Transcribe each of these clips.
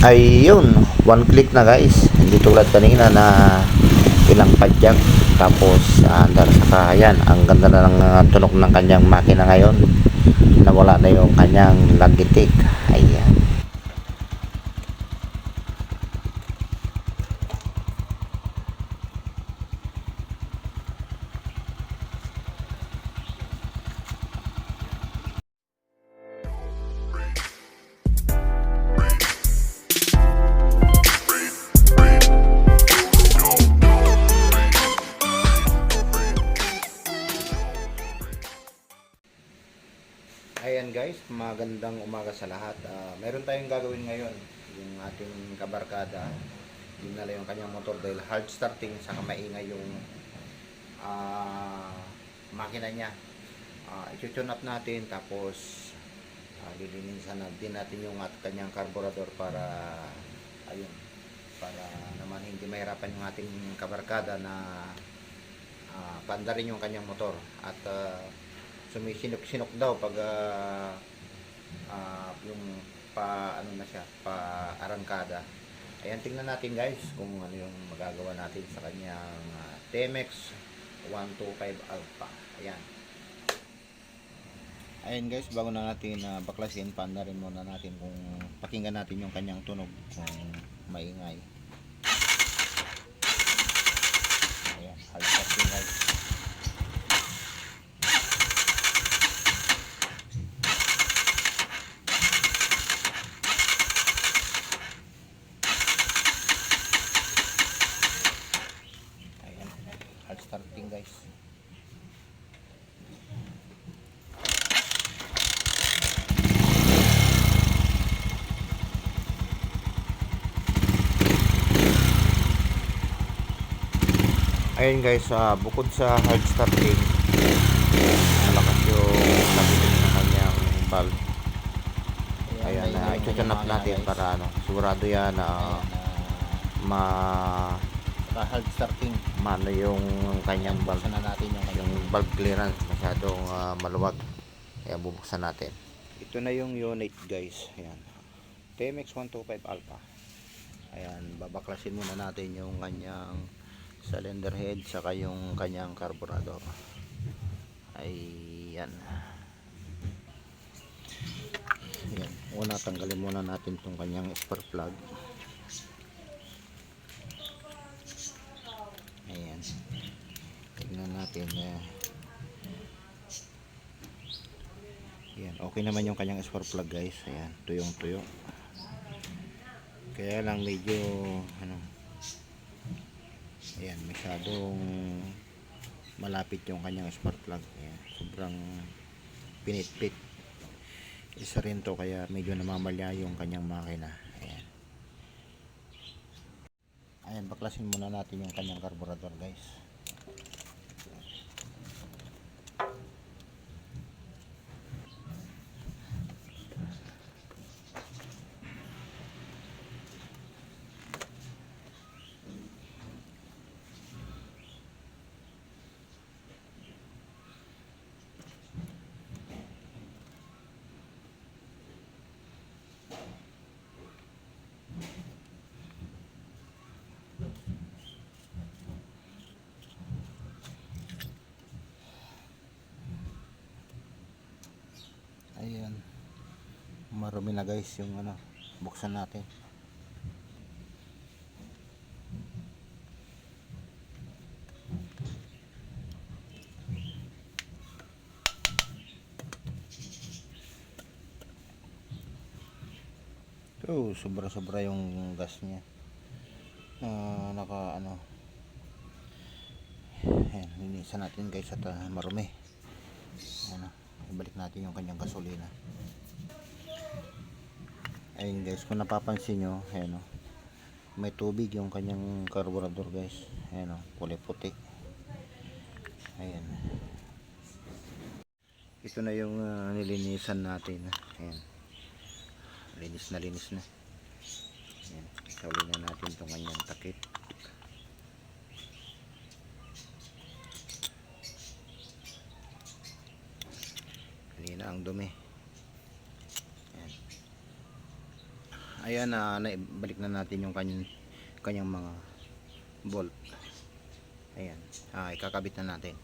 Ayun, one click na guys, hindi tulad kanina na ilang padyak. Tapos andar saka yan, ang ganda na ng tunog ng kanyang makina ngayon, nawala na yung kanyang lagitik. Ayan. Ayan guys, magandang umaga sa lahat. Meron tayong gagawin ngayon. Yung ating kabarkada, dinala yung kanyang motor dahil hard starting, saka maingay yung makina niya. I-tune up natin, tapos lilinisan na din natin yung kanyang carburetor para ayun, para naman hindi mahirapan yung ating kabarkada na paandarin yung kanyang motor. At sumisinok-sinok daw pag yung ano na siya, arangkada. Ayan, tingnan natin guys kung ano yung magagawa natin sa kanyang TMX 125 Alpha. Ayan guys, bago na natin baklasin, paandarin muna natin kung pakinggan natin yung kanyang tunog kung maingay. Ayan, hard starting guys. Starting guys. Ayun guys, bukod sa hard starting, malakas yung lapitin ng kanyang valve. Ayan, i-tune up natin para sigurado yan hard starting, mano yung kanyang valve na natin, yung valve clearance masyadong maluwag, kaya bubuksan natin. Ito na yung unit guys. Ayan, TMX 125 Alpha. Ayan, babaklasin muna natin yung kanyang cylinder head saka yung kanyang carburetor. Ayan. Ayan, una tanggalin muna natin tong kanyang spark plug. Ayan, tignan natin. Ayan, okay naman yung kanyang spark plug guys. Ayan, tuyong tuyo, kaya lang medyo ayan, masyadong malapit yung kanyang spark plug. Ayan, sobrang pinitpit. Isa rin to kaya medyo namamalya yung kanyang makina. Ayan, baklasin muna natin yung kanyang carburetor guys. Ayan, marumi na guys yung buksan natin. Sobra-sobra yung gas niya. Ayan, linisan natin guys at marumi. Ayan, ibalik natin yung kanyang gasolina. Ayun guys, kung napapansin nyo, ayan, may tubig yung kanyang carburetor guys. Ayan, kulay puti. Ayan, ito na yung nilinisan natin. Ayan, linis na. Ayan, sauli na natin itong kanyang takip. na ang dumi. Ayan, naibalik na natin yung kanyang mga bolt. Ayan, ikakabit na natin.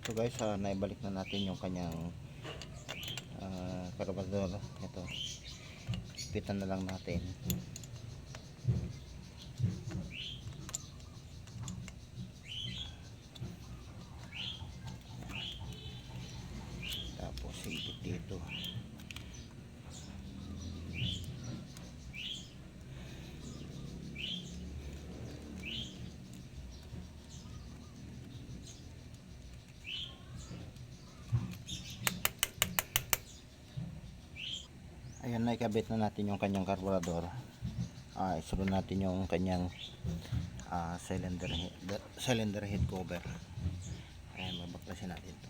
Ito guys, naibalik na natin yung kanyang karabador. Ito, pitan na lang natin. Tapos ipit dito. Ayan, naikabit na natin yung kanyang carburetor. Isunod natin yung kanyang cylinder head cover. Ayan, mabaklasin natin to.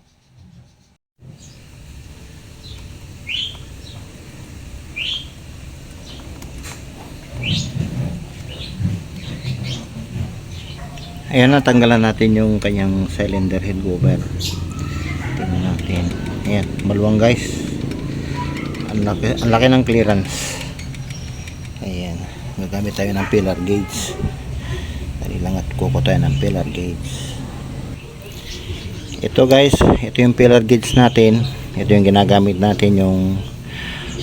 Ayan, natanggalan natin yung kanyang cylinder head cover. Tingnan natin. Ayan, maluwang guys. Ang laki ng clearance. Ayan, gagamit tayo ng pillar gauge. Dali lang at kuko tayo ng pillar gauge. Ito guys, ito yung pillar gauge natin. Ito yung ginagamit natin, yung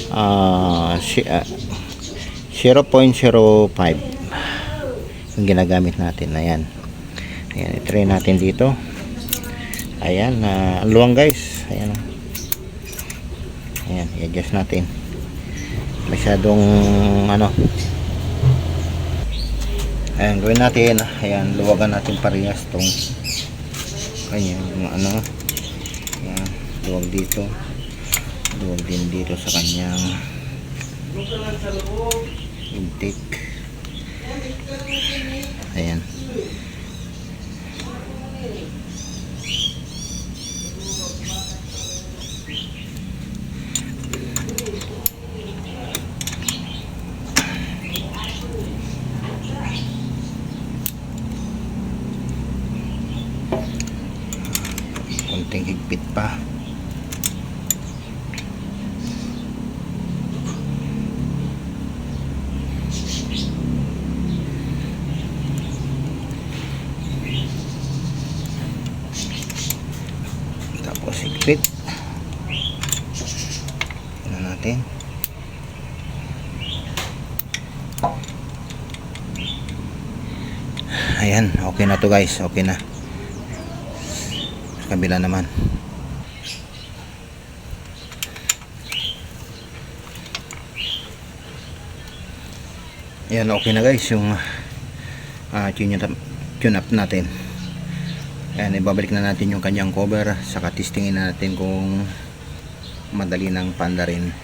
0.05 yung ginagamit natin. Ayan, ayan, i-try natin dito. Ayan, luwang guys. Ayan, ayan, i-adjust natin. Masyadong ayan, gawin natin. Ayan, luwagan natin parehas tong kanyang ayan, luwag dito, luwag din dito sa kanyang intake. Ayan, konting higpit pa. Tapos higpit na natin. Ayan, okay na to guys, okay na. Sa kabila naman. Ayan, okay na guys yung tune up natin. Ayan, ibabalik na natin yung kanyang cover, saka testingin natin kung madali ng panda rin.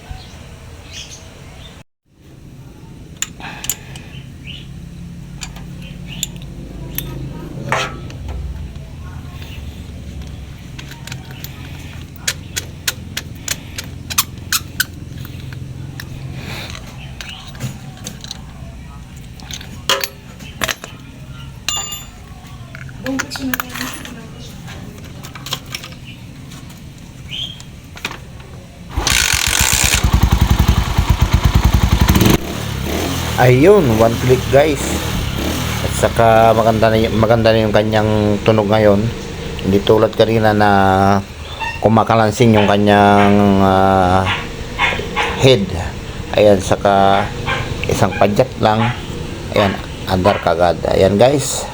Ayun, one click guys. At saka maganda na yung kanyang tunog ngayon. Hindi tulad kanina na kumakalansing yung kanyang head. Ayan, saka isang padjak lang. Ayan, andar kagad. Ayan guys.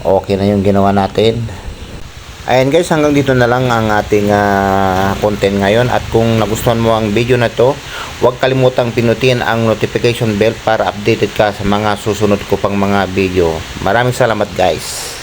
Okay na yung ginawa natin. Ayan guys, hanggang dito na lang ang ating content ngayon. At kung nagustuhan mo ang video na to, huwag kalimutang pinutin ang notification bell para updated ka sa mga susunod ko pang mga video. Maraming salamat guys.